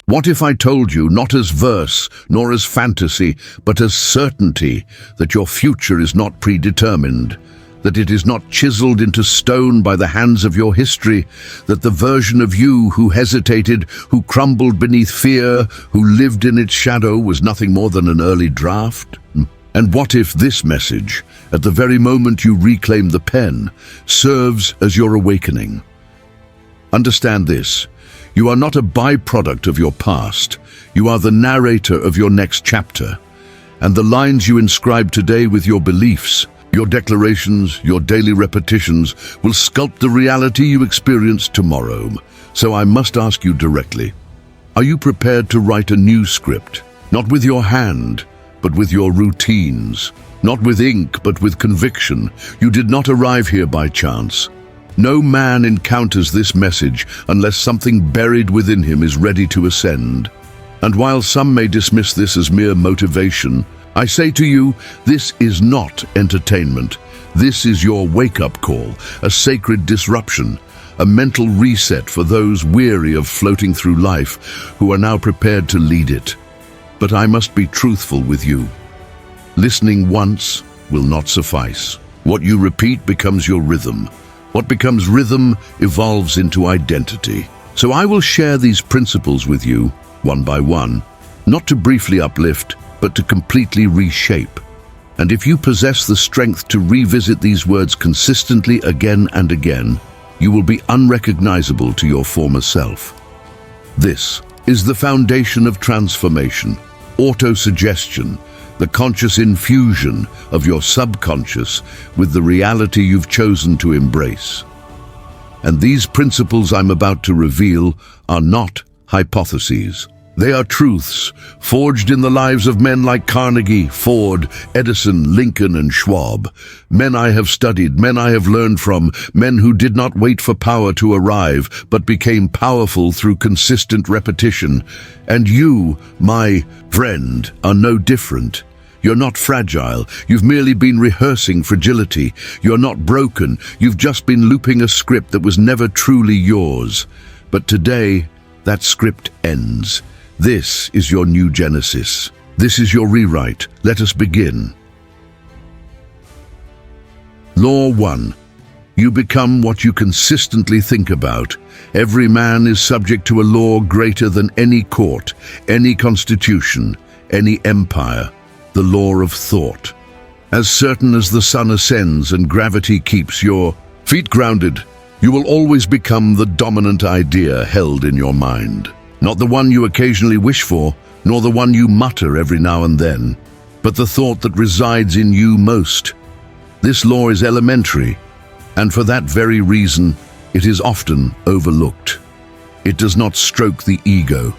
What if I told you, not as verse, nor as fantasy, but as certainty, that your future is not predetermined, that it is not chiseled into stone by the hands of your history, that the version of you who hesitated, who crumbled beneath fear, who lived in its shadow was nothing more than an early draft? And what if this message, at the very moment you reclaim the pen, serves as your awakening? Understand this. You are not a byproduct of your past. You are the narrator of your next chapter. And the lines you inscribe today with your beliefs, your declarations, your daily repetitions, will sculpt the reality you experience tomorrow. So I must ask you directly, are you prepared to write a new script? Not with your hand, but with your routines. Not with ink, but with conviction. You did not arrive here by chance. No man encounters this message unless something buried within him is ready to ascend. And while some may dismiss this as mere motivation, I say to you, this is not entertainment. This is your wake-up call, a sacred disruption, a mental reset for those weary of floating through life who are now prepared to lead it. But I must be truthful with you. Listening once will not suffice. What you repeat becomes your rhythm. What becomes rhythm evolves into identity. So I will share these principles with you, one by one, not to briefly uplift, but to completely reshape. And if you possess the strength to revisit these words consistently again and again, you will be unrecognizable to your former self. This is the foundation of transformation, autosuggestion, the conscious infusion of your subconscious with the reality you've chosen to embrace. And these principles I'm about to reveal are not hypotheses. They are truths forged in the lives of men like Carnegie, Ford, Edison, Lincoln, and Schwab. Men I have studied, men I have learned from, men who did not wait for power to arrive, but became powerful through consistent repetition. And you, my friend, are no different. You're not fragile. You've merely been rehearsing fragility. You're not broken. You've just been looping a script that was never truly yours. But today, that script ends. This is your new genesis. This is your rewrite. Let us begin. Law 1. You become what you consistently think about. Every man is subject to a law greater than any court, any constitution, any empire. The law of thought. As certain as the sun ascends and gravity keeps your feet grounded, you will always become the dominant idea held in your mind. Not the one you occasionally wish for, nor the one you mutter every now and then, but the thought that resides in you most. This law is elementary, and for that very reason, it is often overlooked. It does not stroke the ego.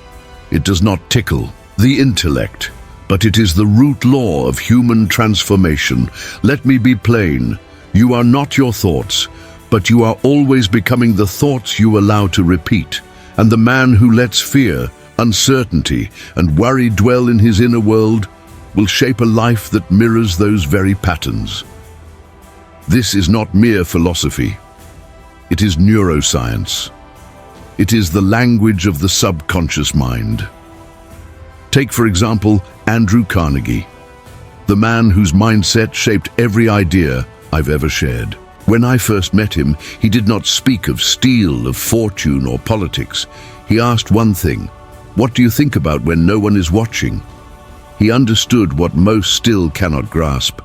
It does not tickle the intellect. But it is the root law of human transformation. Let me be plain. You are not your thoughts, but you are always becoming the thoughts you allow to repeat. And the man who lets fear, uncertainty, and worry dwell in his inner world will shape a life that mirrors those very patterns. This is not mere philosophy. It is neuroscience. It is the language of the subconscious mind. Take, for example, Andrew Carnegie, the man whose mindset shaped every idea I've ever shared. When I first met him, he did not speak of steel, of fortune, or politics. He asked one thing: what do you think about when no one is watching? He understood what most still cannot grasp.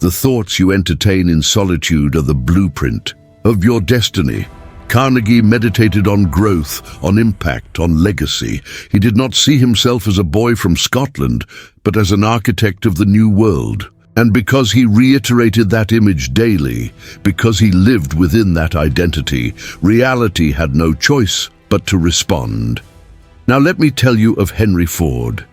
The thoughts you entertain in solitude are the blueprint of your destiny. Carnegie meditated on growth, on impact, on legacy. He did not see himself as a boy from Scotland, but as an architect of the new world. And because he reiterated that image daily, because he lived within that identity, reality had no choice but to respond. Now let me tell you of Henry Ford,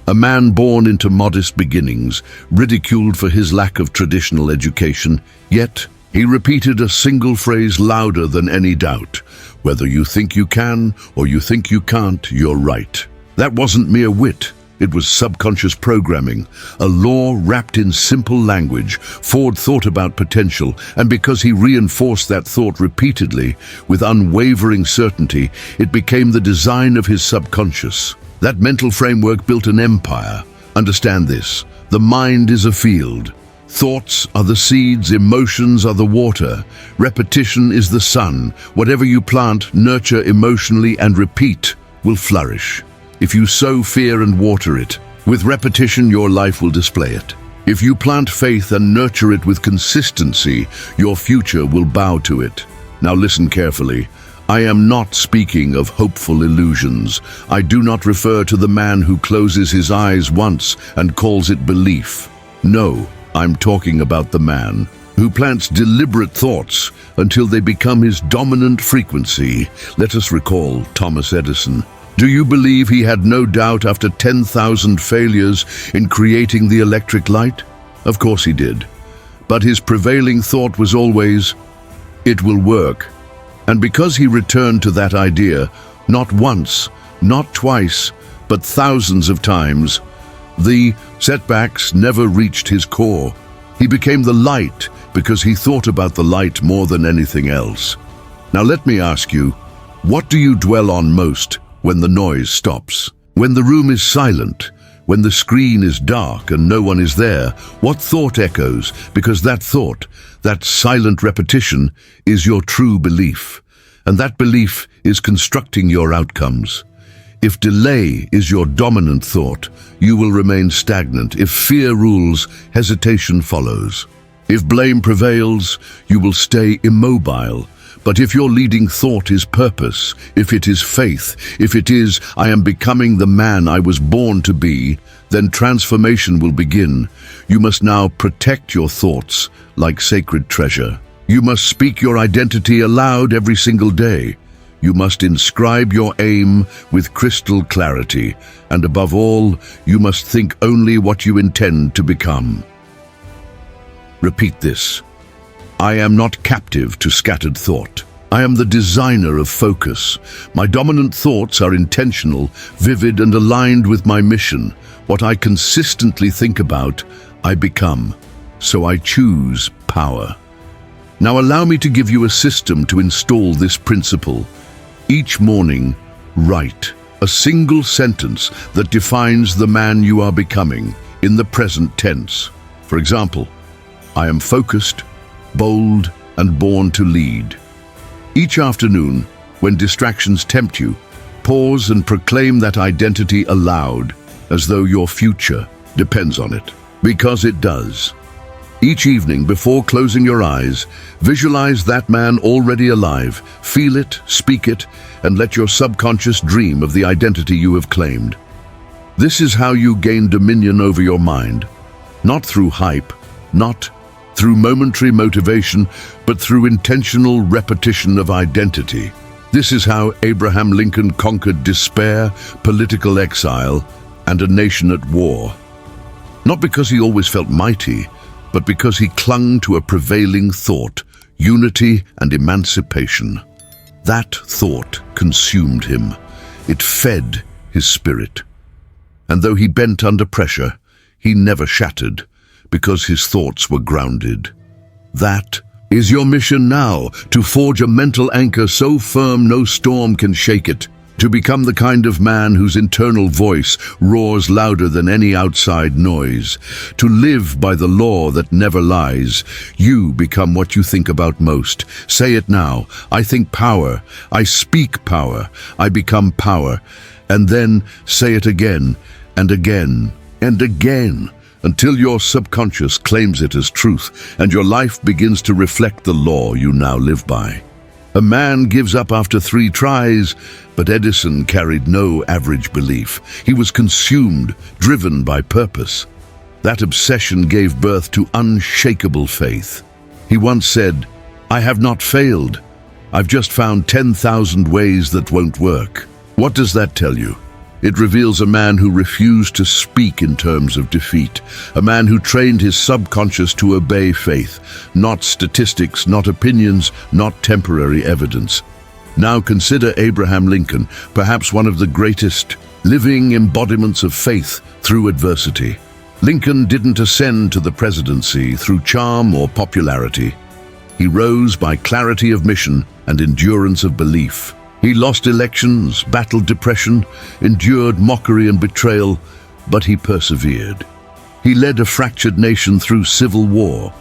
a man born into modest beginnings, ridiculed for his lack of traditional education, yet he repeated a single phrase louder than any doubt: whether you think you can or you think you can't, you're right. That wasn't mere wit. It was subconscious programming, a law wrapped in simple language. Ford thought about potential, and because he reinforced that thought repeatedly, with unwavering certainty, it became the design of his subconscious. That mental framework built an empire. Understand this: the mind is a field. Thoughts are the seeds, emotions are the water. Repetition is the sun. Whatever you plant, nurture emotionally, and repeat will flourish. If you sow fear and water it, with repetition your life will display it. If you plant faith and nurture it with consistency, your future will bow to it. Now listen carefully. I am not speaking of hopeful illusions. I do not refer to the man who closes his eyes once and calls it belief. No, I'm talking about the man who plants deliberate thoughts until they become his dominant frequency. Let us recall Thomas Edison. Do you believe he had no doubt after 10,000 failures in creating the electric light? Of course he did. But his prevailing thought was always, "It will work." And because he returned to that idea, not once, not twice, but thousands of times, the setbacks never reached his core. He became the light because he thought about the light more than anything else. Now let me ask you, what do you dwell on most when the noise stops? When the room is silent? When the screen is dark and no one is there? What thought echoes? Because that thought, that silent repetition, is your true belief. And that belief is constructing your outcomes. If delay is your dominant thought, you will remain stagnant. If fear rules, hesitation follows. If blame prevails, you will stay immobile. But if your leading thought is purpose, if it is faith, if it is, "I am becoming the man I was born to be," then transformation will begin. You must now protect your thoughts like sacred treasure. You must speak your identity aloud every single day. You must inscribe your aim with crystal clarity. And above all, you must think only what you intend to become. Repeat this. I am not captive to scattered thought. I am the designer of focus. My dominant thoughts are intentional, vivid, and aligned with my mission. What I consistently think about, I become. So I choose power. Now allow me to give you a system to install this principle. Each morning, write a single sentence that defines the man you are becoming in the present tense. For example, I am focused, bold, and born to lead. Each afternoon, when distractions tempt you, pause and proclaim that identity aloud, as though your future depends on it. Because it does. Each evening, before closing your eyes, visualize that man already alive. Feel it, speak it, and let your subconscious dream of the identity you have claimed. This is how you gain dominion over your mind. Not through hype, not through momentary motivation, but through intentional repetition of identity. This is how Abraham Lincoln conquered despair, political exile, and a nation at war. Not because he always felt mighty, but because he clung to a prevailing thought, unity and emancipation. That thought consumed him. It fed his spirit. And though he bent under pressure, he never shattered, because his thoughts were grounded. That is your mission now, to forge a mental anchor so firm no storm can shake it, to become the kind of man whose internal voice roars louder than any outside noise, to live by the law that never lies. You become what you think about most. Say it now. I think power. I speak power. I become power. And then say it again and again and again, until your subconscious claims it as truth and your life begins to reflect the law you now live by. A man gives up after 3 tries, but Edison carried no average belief. He was consumed, driven by purpose. That obsession gave birth to unshakable faith. He once said, "I have not failed. I've just found 10,000 ways that won't work." What does that tell you? It reveals a man who refused to speak in terms of defeat, a man who trained his subconscious to obey faith, not statistics, not opinions, not temporary evidence. Now consider Abraham Lincoln, perhaps one of the greatest living embodiments of faith through adversity. Lincoln didn't ascend to the presidency through charm or popularity. He rose by clarity of mission and endurance of belief. He lost elections, battled depression, endured mockery and betrayal, but he persevered. He led a fractured nation through civil war.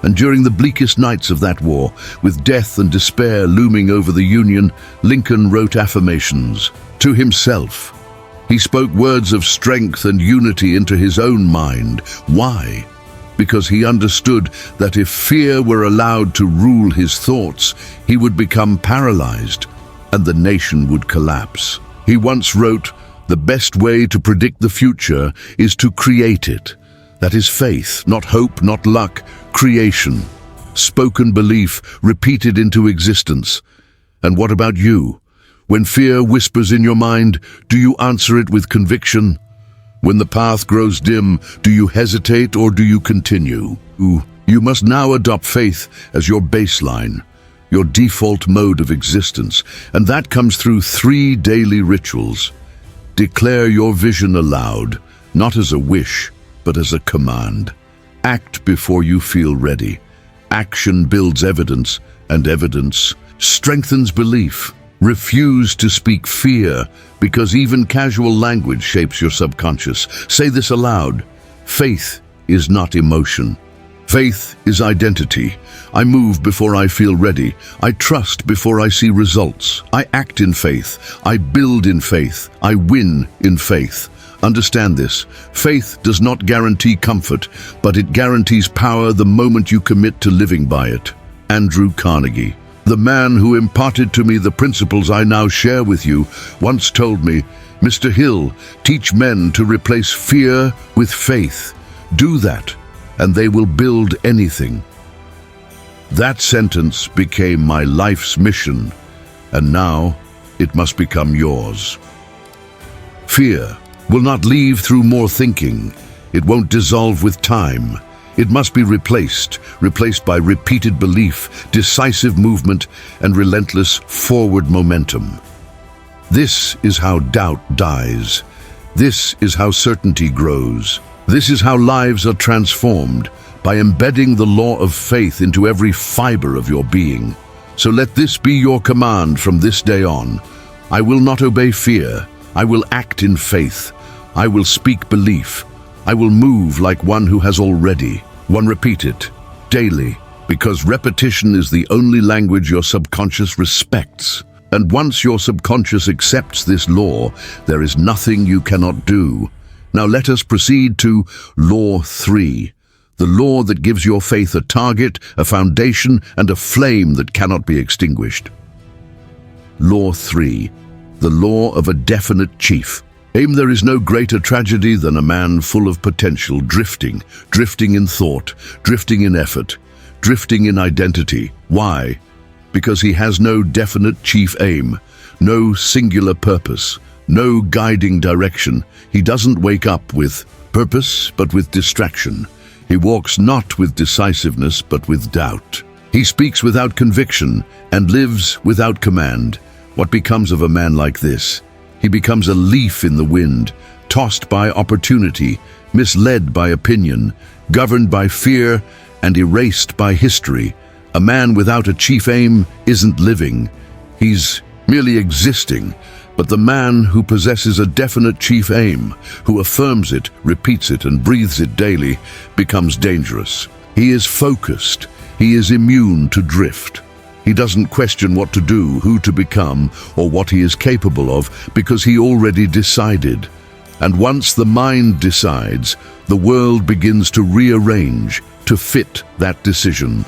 And during the bleakest nights of that war, with death and despair looming over the Union, Lincoln wrote affirmations to himself. He spoke words of strength and unity into his own mind. Why? Because he understood that if fear were allowed to rule his thoughts, he would become paralyzed and the nation would collapse. He once wrote, "The best way to predict the future is to create it." That is faith, not hope, not luck, creation. Spoken belief repeated into existence. And what about you? When fear whispers in your mind, do you answer it with conviction? When the path grows dim, do you hesitate or do you continue? You must now adopt faith as your baseline, your default mode of existence, and that comes through 3 daily rituals. Declare your vision aloud, not as a wish, but as a command. Act before you feel ready. Action builds evidence, and evidence strengthens belief. Refuse to speak fear, because even casual language shapes your subconscious. Say this aloud: faith is not emotion. Faith is identity. I move before I feel ready. I trust before I see results. I act in faith. I build in faith. I win in faith. Understand this. Faith does not guarantee comfort, but it guarantees power the moment you commit to living by it. Andrew Carnegie, the man who imparted to me the principles I now share with you, once told me, "Mr. Hill, teach men to replace fear with faith. Do that, and they will build anything." That sentence became my life's mission, and now it must become yours. Fear will not leave through more thinking. It won't dissolve with time. It must be replaced by repeated belief, decisive movement, and relentless forward momentum. This is how doubt dies. This is how certainty grows. This is how lives are transformed, by embedding the law of faith into every fiber of your being. So let this be your command from this day on. I will not obey fear. I will act in faith. I will speak belief. I will move like one who has already. Repeat it daily, because repetition is the only language your subconscious respects. And once your subconscious accepts this law, there is nothing you cannot do. Now let us proceed to Law 3, the law that gives your faith a target, a foundation, and a flame that cannot be extinguished. Law 3, the law of a definite chief. There is no greater tragedy than a man full of potential drifting in thought, drifting in effort, drifting in identity. Why? Because he has no definite chief aim, no singular purpose, no guiding direction. He doesn't wake up with purpose, but with distraction. He walks not with decisiveness, but with doubt. He speaks without conviction and lives without command. What becomes of a man like this? He becomes a leaf in the wind, tossed by opportunity, misled by opinion, governed by fear, and erased by history. A man without a chief aim isn't living. He's merely existing. But the man who possesses a definite chief aim, who affirms it, repeats it, and breathes it daily, becomes dangerous. He is focused. He is immune to drift. He doesn't question what to do, who to become, or what he is capable of, because he already decided. And once the mind decides, the world begins to rearrange to fit that decision.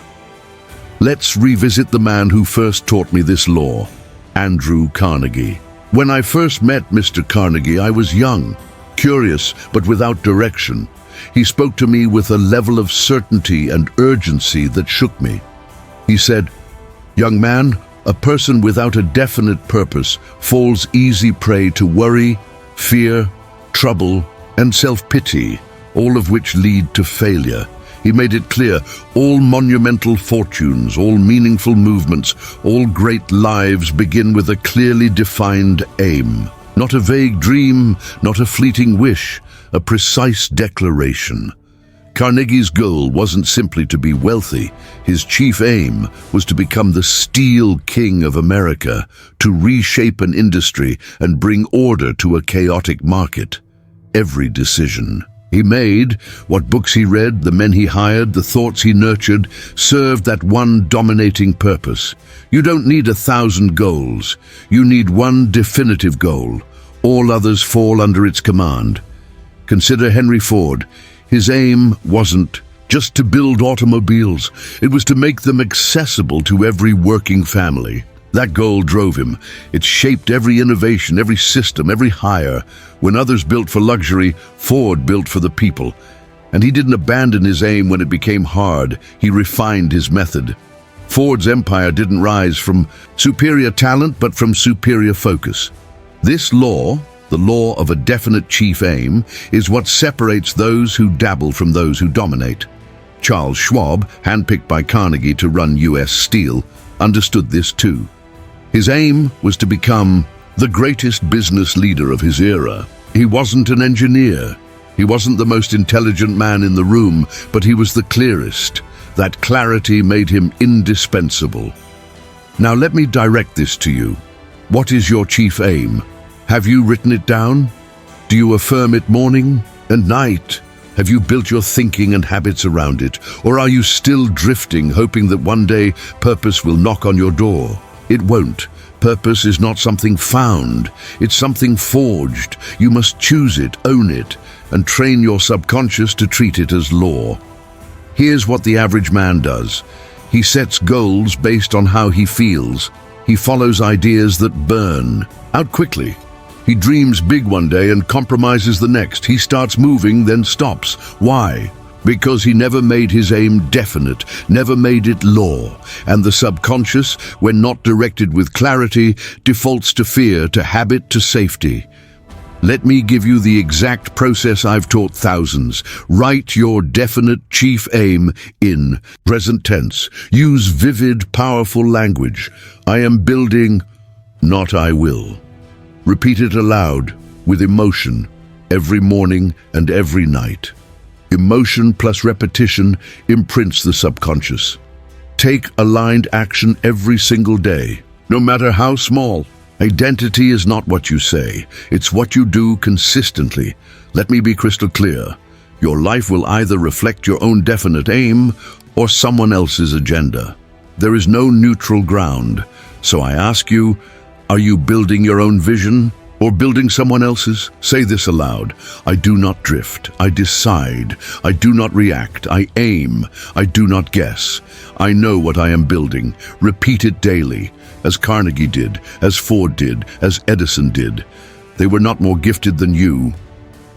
Let's revisit the man who first taught me this law, Andrew Carnegie. When I first met Mr. Carnegie, I was young, curious, but without direction. He spoke to me with a level of certainty and urgency that shook me. He said, "Young man, a person without a definite purpose falls easy prey to worry, fear, trouble, and self-pity, all of which lead to failure." He made it clear, all monumental fortunes, all meaningful movements, all great lives begin with a clearly defined aim. Not a vague dream, not a fleeting wish, a precise declaration. Carnegie's goal wasn't simply to be wealthy. His chief aim was to become the steel king of America, to reshape an industry and bring order to a chaotic market. Every decision he made, what books he read, the men he hired, the thoughts he nurtured, served that one dominating purpose. You don't need 1,000 goals. You need one definitive goal. All others fall under its command. Consider Henry Ford. His aim wasn't just to build automobiles. It was to make them accessible to every working family. That goal drove him. It shaped every innovation, every system, every hire. When others built for luxury, Ford built for the people. And he didn't abandon his aim when it became hard. He refined his method. Ford's empire didn't rise from superior talent, but from superior focus. This law, the law of a definite chief aim, is what separates those who dabble from those who dominate. Charles Schwab, handpicked by Carnegie to run U.S. Steel, understood this too. His aim was to become the greatest business leader of his era. He wasn't an engineer. He wasn't the most intelligent man in the room, but he was the clearest. That clarity made him indispensable. Now let me direct this to you. What is your chief aim? Have you written it down? Do you affirm it morning and night? Have you built your thinking and habits around it? Or are you still drifting, hoping that one day purpose will knock on your door? It won't. Purpose is not something found. It's something forged. You must choose it, own it, and train your subconscious to treat it as law. Here's what the average man does. He sets goals based on how he feels. He follows ideas that burn out quickly. He dreams big one day and compromises the next. He starts moving, then stops. Why? Because he never made his aim definite, never made it law. And the subconscious, when not directed with clarity, defaults to fear, to habit, to safety. Let me give you the exact process I've taught thousands. Write your definite chief aim in present tense. Use vivid, powerful language. I am building, not I will. Repeat it aloud, with emotion, every morning and every night. Emotion plus repetition imprints the subconscious. Take aligned action every single day, no matter how small. Identity is not what you say, it's what you do consistently. Let me be crystal clear. Your life will either reflect your own definite aim or someone else's agenda. There is no neutral ground. So I ask you, are you building your own vision or building someone else's? Say this aloud. I do not drift. I decide. I do not react. I aim. I do not guess. I know what I am building. Repeat it daily, as Carnegie did, as Ford did, as Edison did. They were not more gifted than you,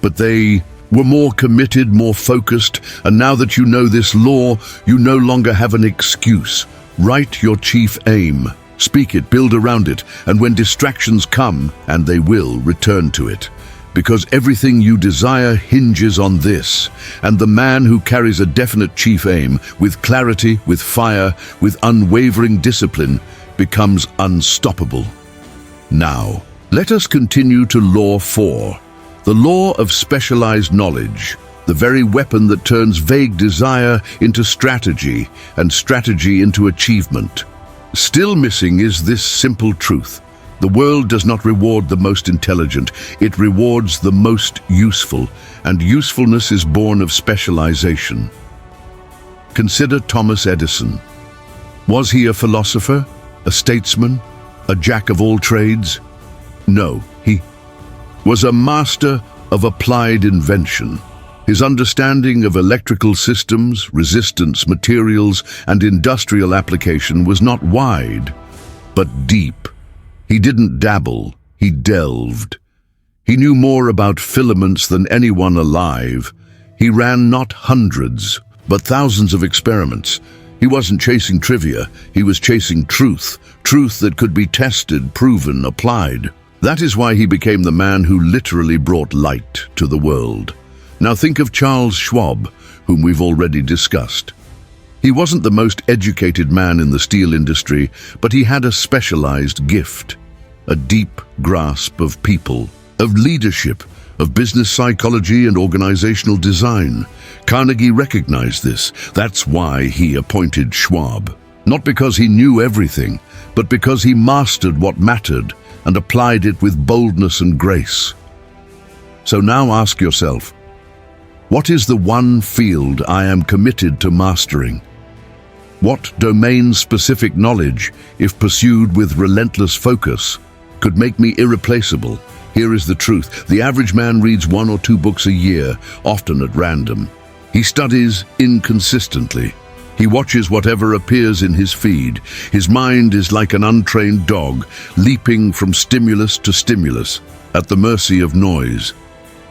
but they were more committed, more focused, and now that you know this law, you no longer have an excuse. Write your chief aim. Speak it, build around it, and when distractions come, and they will, return to it. Because everything you desire hinges on this, and the man who carries a definite chief aim, with clarity, with fire, with unwavering discipline, becomes unstoppable. Now, let us continue to Law 4, the law of specialized knowledge, the very weapon that turns vague desire into strategy, and strategy into achievement. Still missing is this simple truth. The world does not reward the most intelligent, it rewards the most useful, and usefulness is born of specialization. Consider Thomas Edison. Was he a philosopher, a statesman, a jack of all trades? No, he was a master of applied invention. His understanding of electrical systems, resistance, materials, and industrial application was not wide, but deep. He didn't dabble, he delved. He knew more about filaments than anyone alive. He ran not hundreds, but thousands of experiments. He wasn't chasing trivia, he was chasing truth, truth that could be tested, proven, applied. That is why he became the man who literally brought light to the world. Now think of Charles Schwab, whom we've already discussed. He wasn't the most educated man in the steel industry, but he had a specialized gift, a deep grasp of people, of leadership, of business psychology and organizational design. Carnegie recognized this. That's why he appointed Schwab. Not because he knew everything, but because he mastered what mattered and applied it with boldness and grace. So now ask yourself, what is the one field I am committed to mastering? What domain-specific knowledge, if pursued with relentless focus, could make me irreplaceable? Here is the truth. The average man reads 1 or 2 books a year, often at random. He studies inconsistently. He watches whatever appears in his feed. His mind is like an untrained dog, leaping from stimulus to stimulus, at the mercy of noise.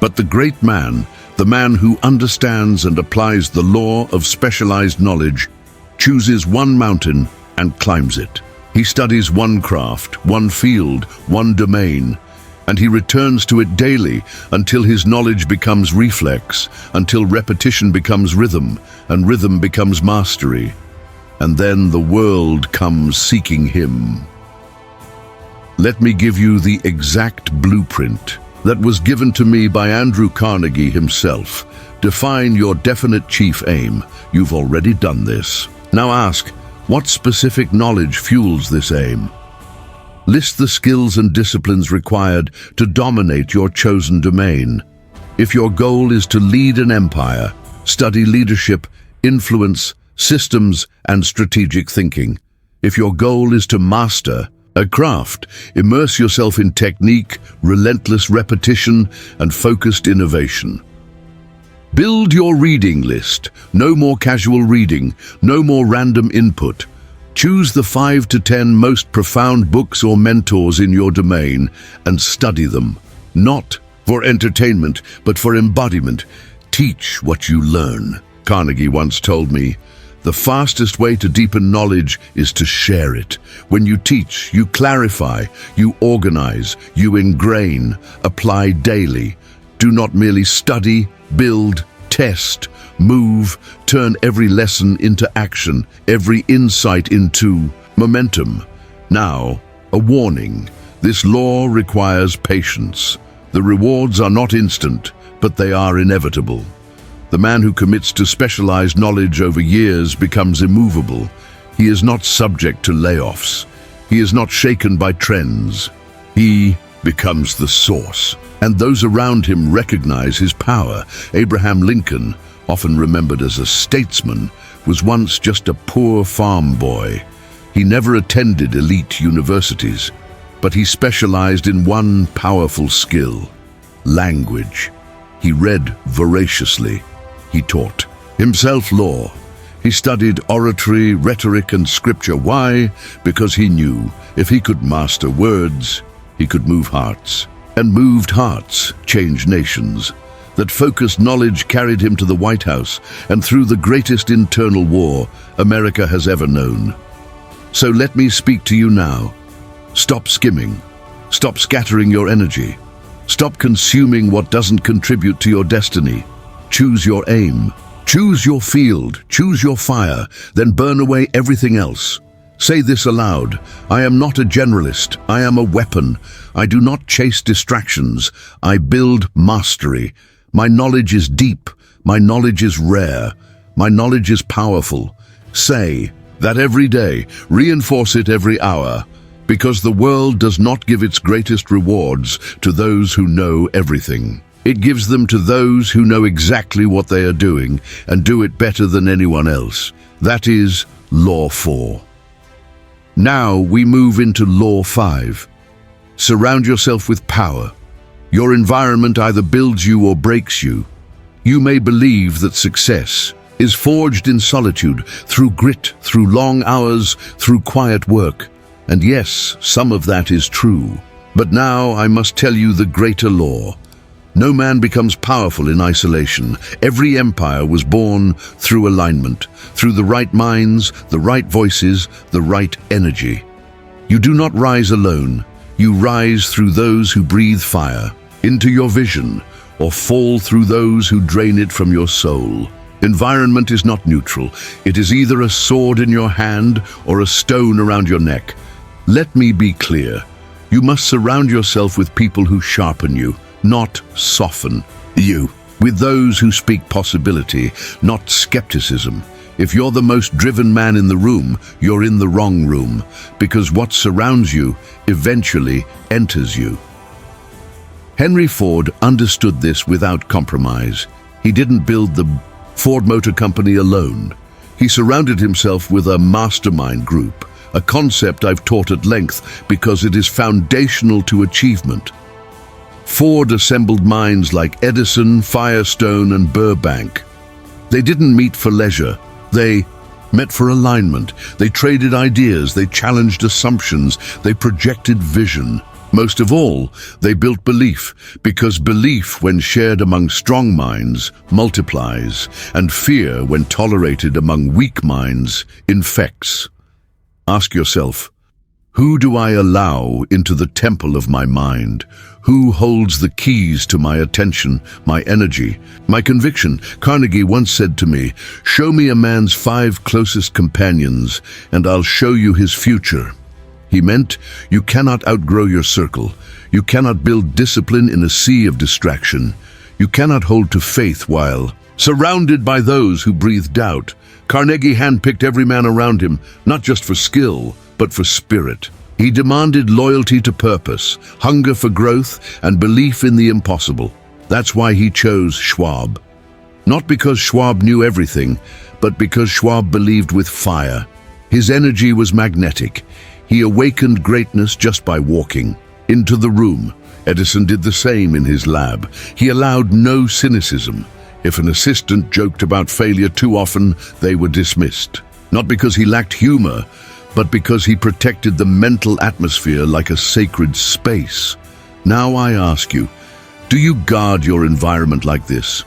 But the great man, the man who understands and applies the law of specialized knowledge, chooses one mountain and climbs it. He studies one craft, one field, one domain, and he returns to it daily until his knowledge becomes reflex, until repetition becomes rhythm, and rhythm becomes mastery. And then the world comes seeking him. Let me give you the exact blueprint that was given to me by Andrew Carnegie himself. Define your definite chief aim. You've already done this. Now ask, what specific knowledge fuels this aim? List the skills and disciplines required to dominate your chosen domain. If your goal is to lead an empire, study leadership, influence, systems, and strategic thinking. If your goal is to master a craft, immerse yourself in technique, relentless repetition, and focused innovation. Build your reading list. No more casual reading, no more random input. Choose the 5 to 10 most profound books or mentors in your domain and study them, not for entertainment, but for embodiment. Teach what you learn. Carnegie once told me, the fastest way to deepen knowledge is to share it. When you teach, you clarify, you organize, you ingrain, apply daily. Do not merely study, build, test, move, turn every lesson into action, every insight into momentum. Now, a warning. This law requires patience. The rewards are not instant, but they are inevitable. The man who commits to specialized knowledge over years becomes immovable. He is not subject to layoffs. He is not shaken by trends. He becomes the source, and those around him recognize his power. Abraham Lincoln, often remembered as a statesman, was once just a poor farm boy. He never attended elite universities, but he specialized in one powerful skill: language. He read voraciously. He taught himself law. He studied oratory, rhetoric, and scripture. Why? Because he knew if he could master words, he could move hearts. And moved hearts change nations. That focused knowledge carried him to the White House and through the greatest internal war America has ever known. So let me speak to you now. Stop skimming. Stop scattering your energy. Stop consuming what doesn't contribute to your destiny. Choose your aim. Choose your field. Choose your fire. Then burn away everything else. Say this aloud: I am not a generalist. I am a weapon. I do not chase distractions. I build mastery. My knowledge is deep. My knowledge is rare. My knowledge is powerful. Say that every day. Reinforce it every hour. Because the world does not give its greatest rewards to those who know everything. It gives them to those who know exactly what they are doing and do it better than anyone else. That is Law 4. Now we move into Law 5. Surround yourself with power. Your environment either builds you or breaks you. You may believe that success is forged in solitude, through grit, through long hours, through quiet work. And yes, some of that is true. But now I must tell you the greater law. No man becomes powerful in isolation. Every empire was born through alignment, through the right minds, the right voices, the right energy. You do not rise alone. You rise through those who breathe fire into your vision, or fall through those who drain it from your soul. Environment is not neutral. It is either a sword in your hand or a stone around your neck. Let me be clear. You must surround yourself with people who sharpen you, not soften you. With those who speak possibility, not skepticism. If you're the most driven man in the room, you're in the wrong room, because what surrounds you eventually enters you. Henry Ford understood this without compromise. He didn't build the Ford Motor Company alone. He surrounded himself with a mastermind group, a concept I've taught at length because it is foundational to achievement. Ford assembled minds like Edison, Firestone, and Burbank. They didn't meet for leisure. They met for alignment. They traded ideas. They challenged assumptions. They projected vision. Most of all, they built belief, because belief, when shared among strong minds, multiplies, and fear, when tolerated among weak minds, infects. Ask yourself, who do I allow into the temple of my mind? Who holds the keys to my attention, my energy, my conviction? Carnegie once said to me, "Show me a man's 5 closest companions, and I'll show you his future." He meant, you cannot outgrow your circle. You cannot build discipline in a sea of distraction. You cannot hold to faith while surrounded by those who breathe doubt. Carnegie handpicked every man around him, not just for skill, but for spirit. He demanded loyalty to purpose, hunger for growth, and belief in the impossible. That's why he chose Schwab. Not because Schwab knew everything, but because Schwab believed with fire. His energy was magnetic. He awakened greatness just by walking into the room. Edison did the same in his lab. He allowed no cynicism. If an assistant joked about failure too often, they were dismissed. Not because he lacked humor, but because he protected the mental atmosphere like a sacred space. Now I ask you, do you guard your environment like this?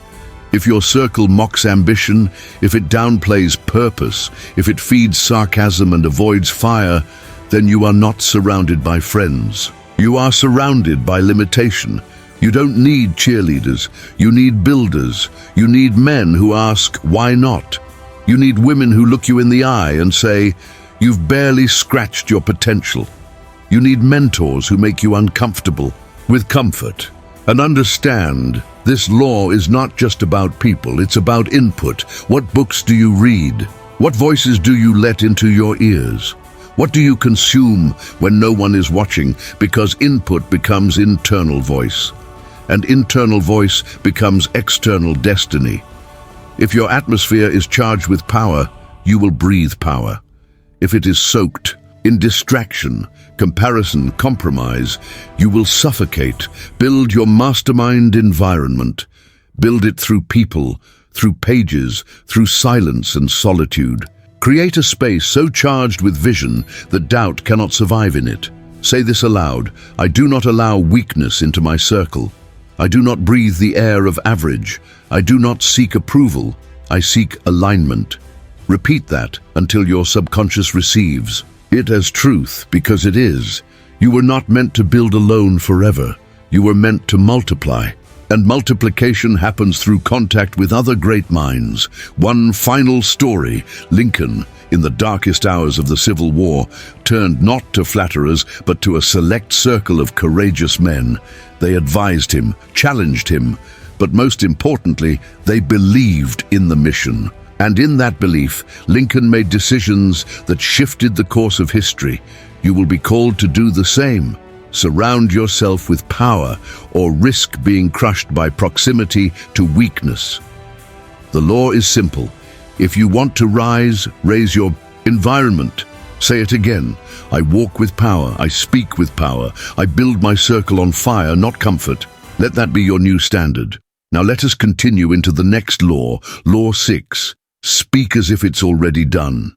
If your circle mocks ambition, if it downplays purpose, if it feeds sarcasm and avoids fire, then you are not surrounded by friends. You are surrounded by limitation. You don't need cheerleaders. You need builders. You need men who ask, why not? You need women who look you in the eye and say, you've barely scratched your potential. You need mentors who make you uncomfortable with comfort. And understand, this law is not just about people, it's about input. What books do you read? What voices do you let into your ears? What do you consume when no one is watching? Because input becomes internal voice, and internal voice becomes external destiny. If your atmosphere is charged with power, you will breathe power. If it is soaked in distraction, comparison, compromise, you will suffocate. Build your mastermind environment. Build it through people, through pages, through silence and solitude. Create a space so charged with vision that doubt cannot survive in it. Say this aloud: I do not allow weakness into my circle. I do not breathe the air of average. I do not seek approval. I seek alignment. Repeat that until your subconscious receives it as truth, because it is. You were not meant to build alone forever. You were meant to multiply. And multiplication happens through contact with other great minds. One final story: Lincoln, in the darkest hours of the Civil War, turned not to flatterers, but to a select circle of courageous men. They advised him, challenged him, but most importantly, they believed in the mission. And in that belief, Lincoln made decisions that shifted the course of history. You will be called to do the same. Surround yourself with power, or risk being crushed by proximity to weakness. The law is simple. If you want to rise, raise your environment. Say it again. I walk with power. I speak with power. I build my circle on fire, not comfort. Let that be your new standard. Now let us continue into the next law, Law 6. Speak as if it's already done.